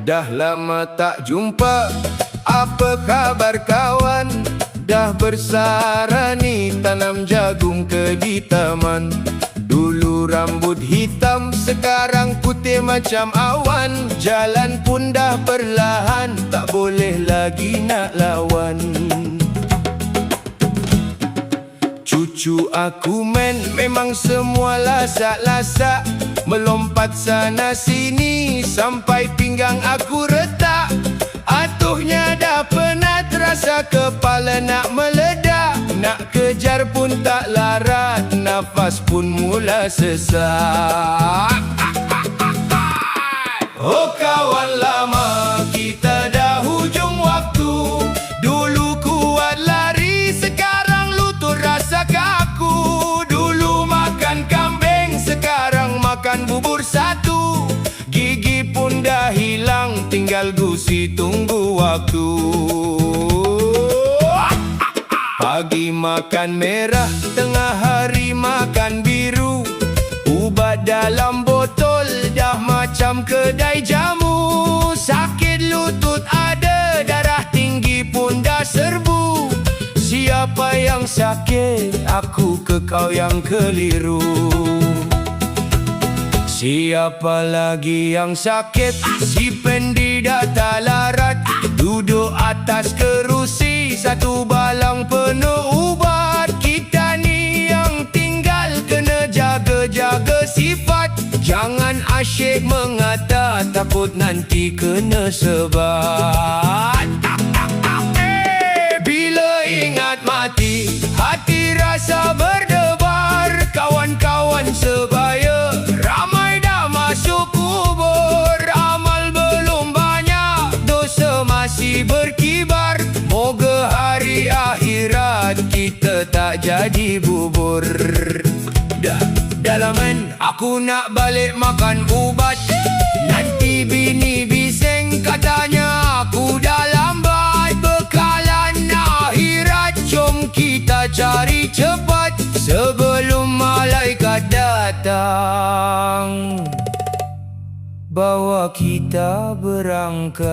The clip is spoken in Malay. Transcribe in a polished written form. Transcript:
Dah lama tak jumpa, apa kabar kawan? Dah bersarani tanam jagung ke di taman. Dulu rambut hitam, sekarang putih macam awan. Jalan pun dah perlahan, tak boleh lagi nak lawan. Cucu aku memang semua lasak-lasak, melompat sana sini sampai pinggang aku retak. Atuhnya dah penat, rasa kepala nak meledak. Nak kejar pun tak larat, nafas pun mula sesak. Oh kawan lama, kita dah hujung waktu. Dulu kuat lari, sekarang lutut rasa kaku. Dulu makan kambing, sekarang makan bubur satu. Gigi pun dah hilang, tinggal gusi tunggu waktu. Pagi makan merah, tengah hari makan biru. Ubat dalam botol, dah macam kedai jamu. Sakit lutut ada, darah tinggi pun dah serbu. Siapa yang sakit, aku ke kau yang keliru. Siapa lagi yang sakit? Si Pendi dah tak larat, duduk atas kerusi, satu balang penuh ubat. Kita ni yang tinggal kena jaga-jaga sifat. Jangan asyik mengata, takut nanti kena sebat. Bila ingat mati, hati rasa berdebar. Kawan-kawan sebaya, ramai dah masuk kubur. Amal belum banyak, dosa masih berkibar. Moga hari akhirat kita tak jadi bubur. Dalaman aku nak balik makan ubat. Nanti bini bising, katanya aku dah lambat. Bekalan akhirat, jom kita cari cepat sebelum malaikat datang bawa kita berangkat.